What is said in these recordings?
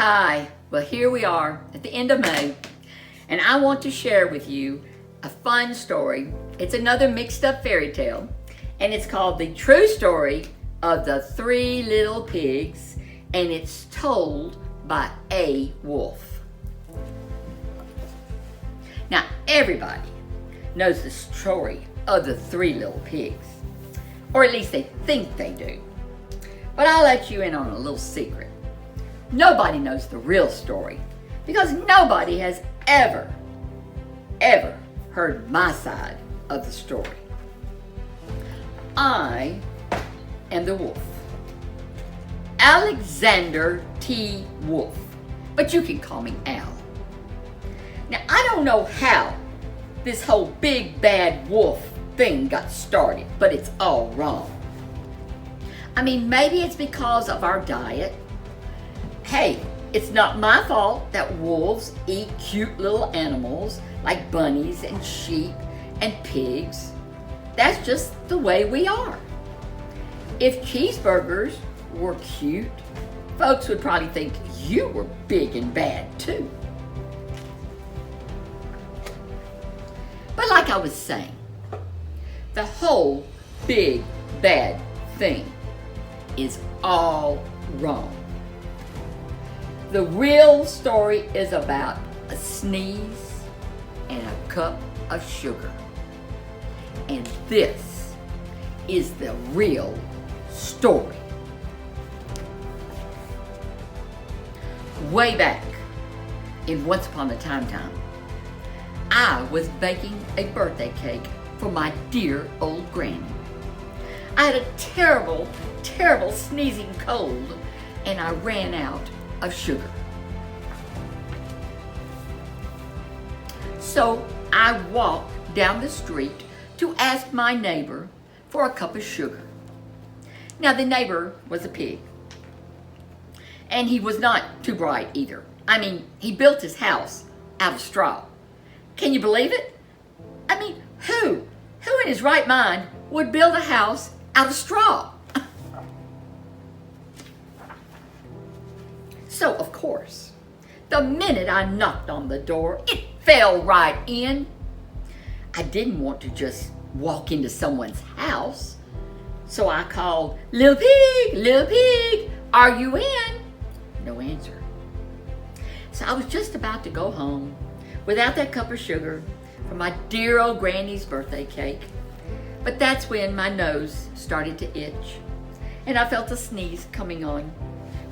Hi, well here we are at the end of May, and I want to share with you a fun story. It's another mixed up fairy tale, and it's called The True Story of the Three Little Pigs, and it's told by a wolf. Now everybody knows the story of the Three Little Pigs, or at least they think they do. But I'll let you in on a little secret. Nobody knows the real story because nobody has ever heard my side of the story. I am the wolf, Alexander T. Wolf, but you can call me Al. Now, I don't know how this whole big bad wolf thing got started, but it's all wrong. I mean, maybe it's because of our diet. Hey, it's not my fault that wolves eat cute little animals like bunnies and sheep and pigs. That's just the way we are. If cheeseburgers were cute, folks would probably think you were big and bad too. But like I was saying, the whole big bad thing is all wrong. The real story is about a sneeze and a cup of sugar. And this is the real story. Way back in Once Upon a Time, I was baking a birthday cake for my dear old granny. I had a terrible sneezing cold, and I ran out of sugar. So I walked down the street to ask my neighbor for a cup of sugar. Now the neighbor was a pig, and he was not too bright either. I mean, he built his house out of straw. Can you believe it? I mean, who in his right mind would build a house out of straw? So, of course, the minute I knocked on the door, it fell right in. I didn't want to just walk into someone's house, so I called, Little Pig, are you in? No answer. So I was just about to go home without that cup of sugar for my dear old granny's birthday cake. But that's when my nose started to itch, and I felt a sneeze coming on.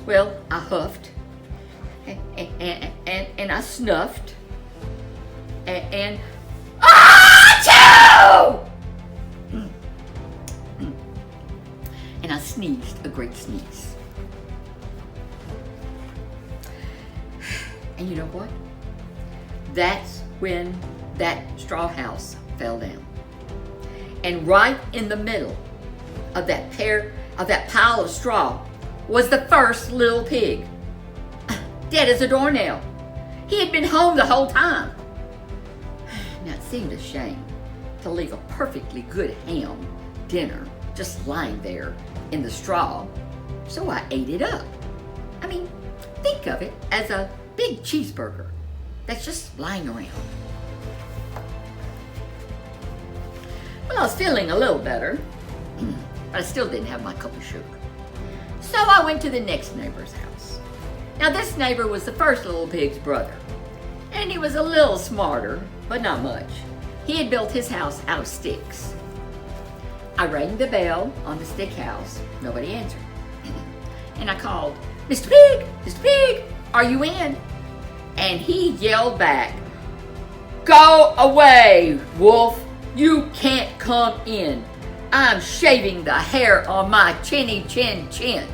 Well, I huffed, and I snuffed, and achoo! And I sneezed a great sneeze. And you know what? That's when that straw house fell down. And right in the middle of that pile of straw was the first little pig, dead as a doornail. He had been home the whole time. Now it seemed a shame to leave a perfectly good ham dinner just lying there in the straw, so I ate it up. I mean, think of it as a big cheeseburger that's just lying around. Well, I was feeling a little better, but I still didn't have my cup of sugar. So I went to the next neighbor's house. Now this neighbor was the first little pig's brother, and he was a little smarter, but not much. He had built his house out of sticks. I rang the bell on the stick house. Nobody answered. And I called, Mr. Pig, are you in? And he yelled back, Go away, wolf. You can't come in. I'm shaving the hair on my chinny chin.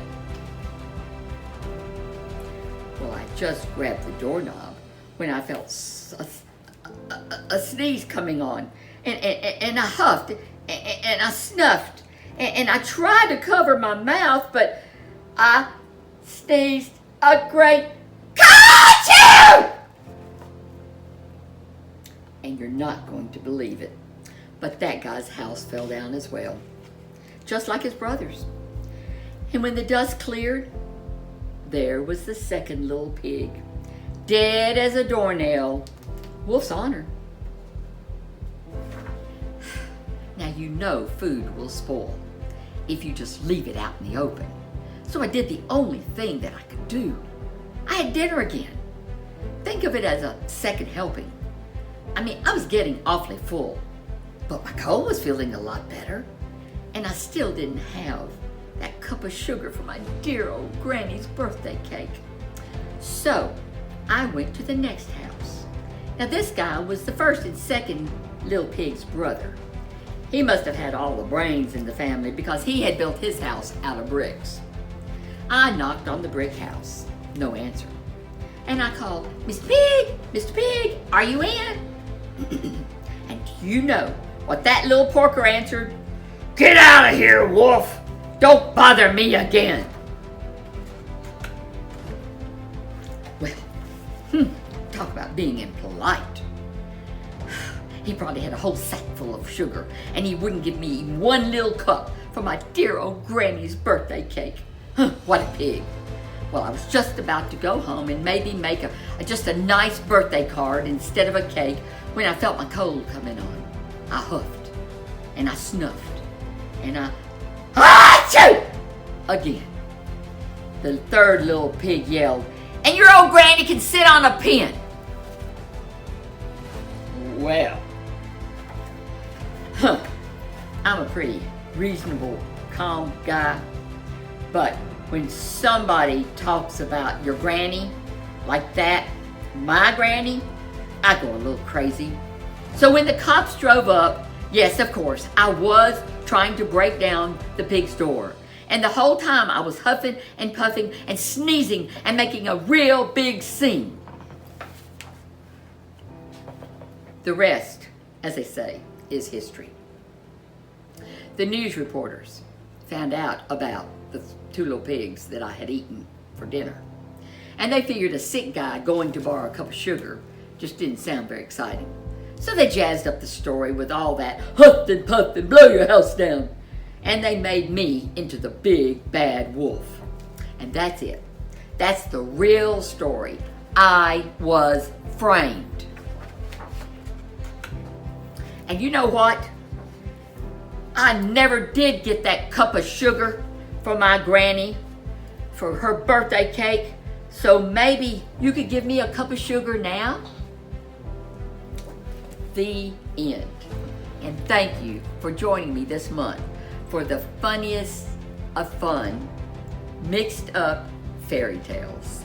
Well, I just grabbed the doorknob when I felt a sneeze coming on. And I huffed, and I snuffed, and I tried to cover my mouth, but I sneezed a great achoo! And you're not going to believe it, but that guy's house fell down as well, just like his brother's. And when the dust cleared, there was the second little pig, dead as a doornail. Wolf's honor. Now you know food will spoil if you just leave it out in the open. So I did the only thing that I could do. I had dinner again. Think of it as a second helping. I mean, I was getting awfully full, but my cold was feeling a lot better, and I still didn't have that cup of sugar for my dear old granny's birthday cake. So I went to the next house. Now this guy was the first and second little pig's brother. He must have had all the brains in the family because he had built his house out of bricks. I knocked on the brick house. No answer. And I called, Mr. Pig, Mr. Pig, are you in? And do you know what that little porker answered? Get out of here, wolf. Don't bother me again. Well, talk about being impolite. He probably had a whole sack full of sugar, and he wouldn't give me even one little cup for my dear old granny's birthday cake. What a pig. Well, I was just about to go home and maybe make just a nice birthday card instead of a cake when I felt my cold coming on. I huffed, and I snuffed, and I achoo! Again. The third little pig yelled, and your old granny can sit on a pin. Well, I'm a pretty reasonable, calm guy, but when somebody talks about your granny like that, my granny, I go a little crazy. So when the cops drove up, yes, of course, I was trying to break down the pig's door. And the whole time I was huffing and puffing and sneezing and making a real big scene. The rest, as they say, is history. The news reporters found out about the two little pigs that I had eaten for dinner. And they figured a sick guy going to borrow a cup of sugar just didn't sound very exciting. So they jazzed up the story with all that huff and puff and blow your house down. And they made me into the big bad wolf. And that's it. That's the real story. I was framed. And you know what? I never did get that cup of sugar for my granny for her birthday cake. So maybe you could give me a cup of sugar now? The end. And thank you for joining me this month for the funniest of fun, mixed up fairy tales.